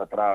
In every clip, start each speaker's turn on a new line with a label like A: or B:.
A: 17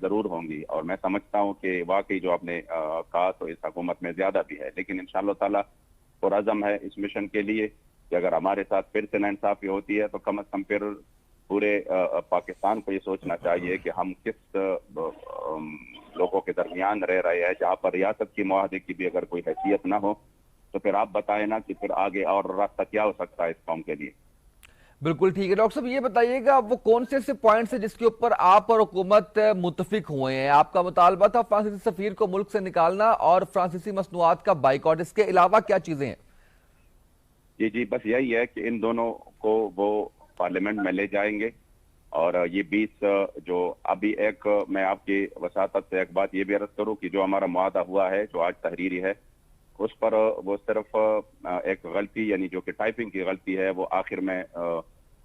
A: ضرور ہوں گی، اور میں سمجھتا ہوں کہ واقعی جو آپ نے کہا تو اس حکومت میں زیادہ بھی ہے، لیکن انشاءاللہ تعالیٰ پرعزم ہے اس مشن کے لیے کہ اگر ہمارے ساتھ پھر سے ناانصافی ہوتی ہے تو کم از کم پھر پورے پاکستان کو یہ سوچنا چاہیے کہ ہم کس لوگوں کے درمیان رہ رہے ہیں جہاں پر ریاست کی معاہدے کی بھی اگر کوئی حیثیت نہ ہو، تو پھر آپ بتائیں نا کہ پھر آگے اور راستہ کیا ہو سکتا ہے اس قوم کے لیے۔
B: بالکل ٹھیک ہے ڈاکٹر صاحب، یہ بتائیے گا وہ کون سے ایسے پوائنٹس ہیں جس کے اوپر آپ اور حکومت متفق ہوئے ہیں؟ آپ کا مطالبہ تھا فرانسیسی سفیر کو ملک سے نکالنا اور فرانسیسی مصنوعات کا بائیکاٹ، اس کے علاوہ کیا چیزیں ہیں؟
A: جی بس یہی ہے کہ ان دونوں کو وہ پارلیمنٹ میں لے جائیں گے، اور یہ 20 جو ابھی ایک میں آپ کی وساطت سے ایک بات یہ بھی عرض کروں کہ جو ہمارا معاہدہ ہوا ہے جو آج تحریری ہے، اس پر وہ صرف ایک غلطی یعنی جو کہ ٹائپنگ کی غلطی ہے وہ آخر میں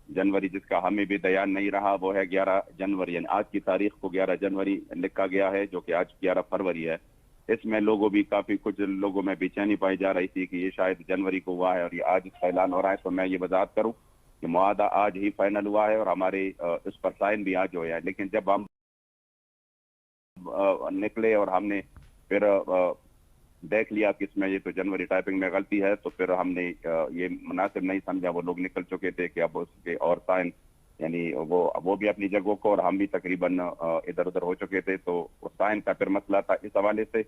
A: جنوری، جس کا ہمیں بھی دیان نہیں رہا، وہ ہے 11 جنوری، یعنی آج کی تاریخ کو 11 جنوری لکھا گیا ہے جو کہ آج 11 فروری ہے۔ اس میں لوگوں بھی کافی کچھ لوگوں میں بے چینی پائی جا رہی تھی کہ یہ شاید جنوری کو ہوا ہے اور یہ آج اس کا اعلان ہو رہا ہے۔ تو میں یہ وضاحت کروں کہ معاہدہ آج ہی فائنل ہوا ہے اور ہمارے اس پر سائن بھی آج ہوئے ہیں، لیکن جب ہم نکلے اور ہم نے پھر دیکھ لیا کہ اس میں یہ تو جنوری ٹائپنگ میں غلطی ہے، تو پھر ہم نے یہ مناسب نہیں سمجھا، وہ لوگ نکل چکے تھے کہ اب اس کے اور سائن یعنی وہ بھی اپنی جگہوں کو اور ہم بھی تقریباً ادھر ادھر ہو چکے تھے، تو سائن کا پھر مسئلہ تھا۔ اس حوالے سے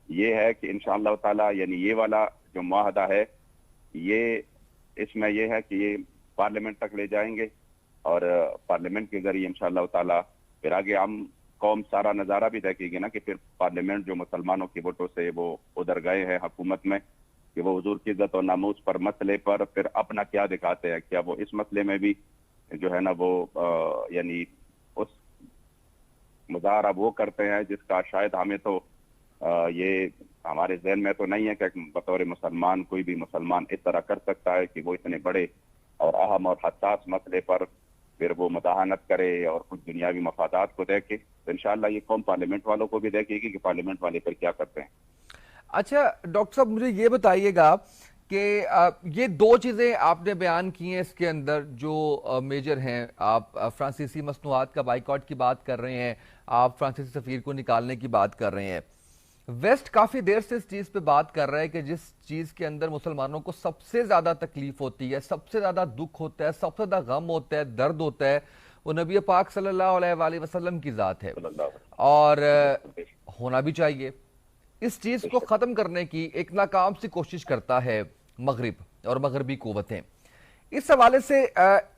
A: یہ ہے کہ انشاءاللہ تعالی یعنی یہ والا جو معاہدہ ہے یہ اس میں یہ ہے کہ یہ پارلیمنٹ تک لے جائیں گے، اور پارلیمنٹ کے ذریعے انشاءاللہ تعالی پھر آگے ہم قوم سارا نظارہ بھی دیکھے گی نا کہ پھر پارلیمنٹ جو مسلمانوں کی ووٹوں سے وہ ادھر گئے ہیں حکومت میں، کہ وہ حضور کی عزت و ناموس پر مسئلے پر پھر اپنا کیا دکھاتے ہیں، کیا وہ اس مسئلے میں بھی جو ہے نا وہ یعنی اس مظاہرہ وہ کرتے ہیں جس کا شاید ہمیں تو یہ ہمارے ذہن میں تو نہیں ہے کہ بطور مسلمان کوئی بھی مسلمان اس طرح کر سکتا ہے کہ وہ اتنے بڑے اور اہم اور حساس مسئلے پر پھر وہ مداحنت کرے اور کچھ دنیاوی مفادات کو دیکھے۔ تو انشاءاللہ یہ قوم پارلیمنٹ والوں کو بھی دیکھے گی کہ پارلیمنٹ والے پھر کیا کرتے ہیں۔
B: اچھا ڈاکٹر صاحب، مجھے یہ بتائیے گا کہ یہ دو چیزیں آپ نے بیان کی ہیں اس کے اندر جو میجر ہیں، آپ فرانسیسی مصنوعات کا بائیکاٹ کی بات کر رہے ہیں، آپ فرانسیسی سفیر کو نکالنے کی بات کر رہے ہیں۔ ویسٹ کافی دیر سے اس چیز پہ بات کر رہا ہے کہ جس چیز کے اندر مسلمانوں کو سب سے زیادہ تکلیف ہوتی ہے، سب سے زیادہ دکھ ہوتا ہے، سب سے زیادہ غم ہوتا ہے، درد ہوتا ہے، وہ نبی پاک صلی اللہ علیہ وآلہ وسلم کی ذات ہے، اور ہونا بھی چاہیے۔ اس چیز کو ختم کرنے کی ایک ناکام سی کوشش کرتا ہے مغرب اور مغربی قوتیں۔ اس حوالے سے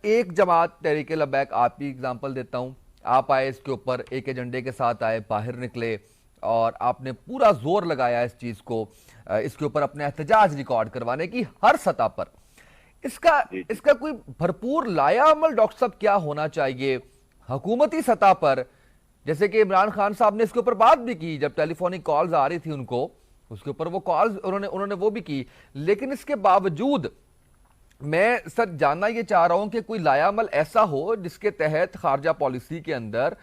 B: ایک جماعت تحریک لبیک، آپ کی اگزامپل دیتا ہوں، آپ آئے اس کے اوپر ایک ایجنڈے کے ساتھ آئے، باہر نکلے اور آپ نے پورا زور لگایا اس چیز کو، اس کے اوپر اپنے احتجاج ریکارڈ کروانے کی ہر سطح پر۔ اس کا کوئی بھرپور لایا عمل ڈاکٹر صاحب کیا ہونا چاہیے حکومتی سطح پر؟ جیسے کہ عمران خان صاحب نے اس کے اوپر بات بھی کی، جب ٹیلی فونک کالز آ رہی تھی ان کو، اس کے اوپر وہ کالز انہوں نے وہ بھی کی، لیکن اس کے باوجود میں سر جاننا یہ چاہ رہا ہوں کہ کوئی لایا عمل ایسا ہو جس کے تحت خارجہ پالیسی کے اندر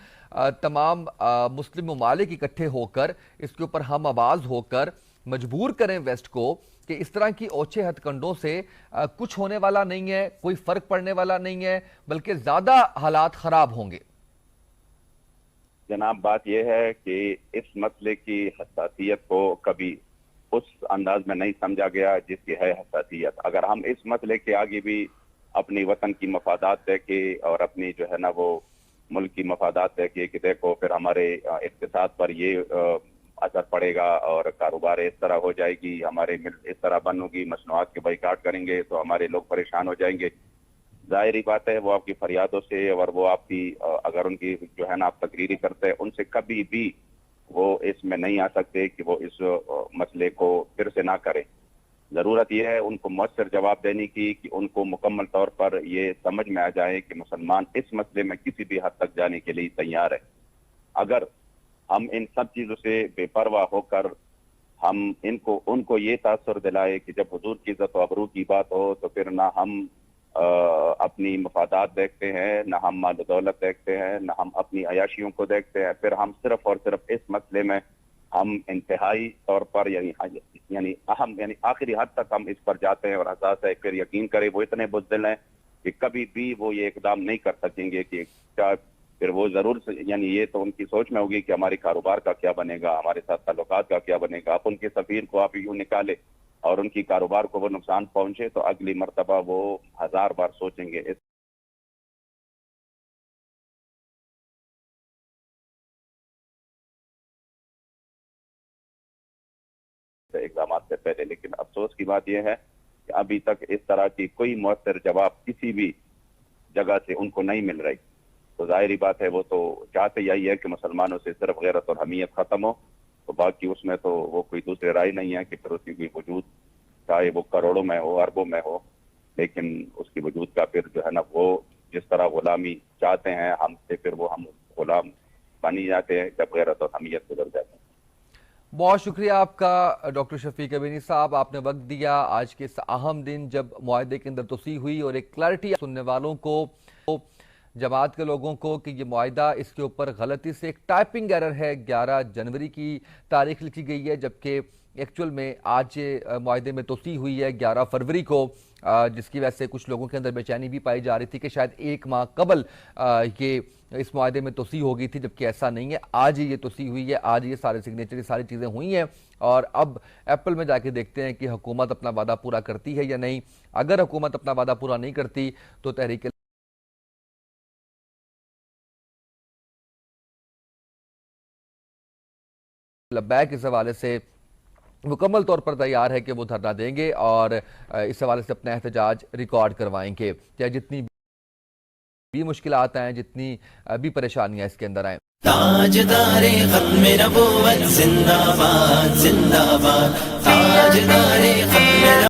B: تمام مسلم ممالک اکٹھے ہو کر اس کے اوپر ہم آواز ہو کر مجبور کریں ویسٹ کو کہ اس طرح کی اوچھے ہتھ کنڈوں سے کچھ ہونے والا نہیں ہے، کوئی فرق پڑنے والا نہیں ہے، بلکہ زیادہ حالات خراب ہوں گے۔
A: جناب بات یہ ہے کہ اس مسئلے کی حساسیت کو کبھی اس انداز میں نہیں سمجھا گیا جس کی ہے حساسیت۔ اگر ہم اس مسئلے کے آگے بھی اپنی وطن کی مفادات دیکھے اور اپنی جو ہے نا وہ ملک کی مفادات دیکھے کہ دیکھو پھر ہمارے اقتصاد پر یہ اثر پڑے گا اور کاروبار اس طرح ہو جائے گی، ہمارے ملک اس طرح بند ہوگی، مصنوعات کے بائیکاٹ کریں گے تو ہمارے لوگ پریشان ہو جائیں گے، ظاہری بات ہے وہ آپ کی فریادوں سے اور وہ آپ کی اگر ان کی جو ہے نا آپ تقریری کرتے ہیں ان سے کبھی بھی وہ اس میں نہیں آ سکتے کہ وہ اس مسئلے کو پھر سے نہ کریں۔ ضرورت یہ ہے ان کو مؤثر جواب دینے کی کہ ان کو مکمل طور پر یہ سمجھ میں آ جائے کہ مسلمان اس مسئلے میں کسی بھی حد تک جانے کے لیے تیار ہے۔ اگر ہم ان سب چیزوں سے بے پرواہ ہو کر ہم ان کو یہ تاثر دلائے کہ جب حضور کی عزت و آبرو کی بات ہو تو پھر نہ ہم اپنی مفادات دیکھتے ہیں، نہ ہم مال و دولت دیکھتے ہیں، نہ ہم اپنی عیاشیوں کو دیکھتے ہیں، پھر ہم صرف اور صرف اس مسئلے میں ہم انتہائی طور پر یعنی اہم یعنی آخری حد تک ہم اس پر جاتے ہیں اور حساس ہے، پھر یقین کرے وہ اتنے بزدل ہیں کہ کبھی بھی وہ یہ اقدام نہیں کر سکیں گے کہ کیا پھر وہ ضرور یعنی یہ تو ان کی سوچ میں ہوگی کہ ہمارے کاروبار کا کیا بنے گا، ہمارے ساتھ تعلقات کا کیا بنے گا. آپ ان کے سفیر کو آپ یوں نکالے اور ان کی کاروبار کو وہ نقصان پہنچے تو اگلی مرتبہ وہ 1000 بار سوچیں گے اس اقدامات سے پہلے. لیکن افسوس کی بات یہ ہے کہ ابھی تک اس طرح کی کوئی مؤثر جواب کسی بھی جگہ سے ان کو نہیں مل رہی. تو ظاہری بات ہے وہ تو چاہتے یہی ہے کہ مسلمانوں سے صرف غیرت اور حمیت ختم ہو. تو باقی اس میں تو وہ کوئی دوسری رائے نہیں ہے کہ پھر اس کی وجود چاہے وہ کروڑوں میں ہو، اربوں میں ہو، لیکن اس کی وجود کا پھر جو ہے نا وہ جس طرح غلامی چاہتے ہیں ہم سے، پھر وہ ہم غلام بنی جاتے ہیں جب غیرت اور حمیت گزر جاتے ہیں.
B: بہت شکریہ آپ کا ڈاکٹر شفیق ابینی صاحب، آپ نے وقت دیا آج کے اس اہم دن جب معاہدے کے اندر توسیع ہوئی اور ایک کلیئرٹی سننے والوں کو، جماعت کے لوگوں کو کہ یہ معاہدہ اس کے اوپر غلطی سے ایک ٹائپنگ ایرر ہے. 11 جنوری کی تاریخ لکھی گئی ہے جبکہ ایکچول میں آج معاہدے میں توسیع ہوئی ہے 11 فروری کو، جس کی وجہ سے کچھ لوگوں کے اندر بے چینی بھی پائی جا رہی تھی کہ شاید ایک ماہ قبل یہ اس معاہدے میں توسیع ہو گئی تھی، جبکہ ایسا نہیں ہے. آج ہی یہ توسیع ہوئی ہے، آج یہ سارے سگنیچر، یہ ساری چیزیں ہوئی ہیں اور اب اپریل میں جا کے دیکھتے ہیں کہ حکومت اپنا وعدہ پورا کرتی ہے یا نہیں. اگر حکومت اپنا وعدہ پورا نہیں کرتی تو تحریک لبیک اس حوالے سے مکمل طور پر تیار ہے کہ وہ دھرنا دیں گے اور اس حوالے سے اپنا احتجاج ریکارڈ کروائیں گے، چاہے جتنی بھی مشکلات آئیں، جتنی بھی پریشانیاں اس کے اندر آئیں.
C: تاجدار ختم نبوت زندہ باد زندہ باد، تاجدار ختم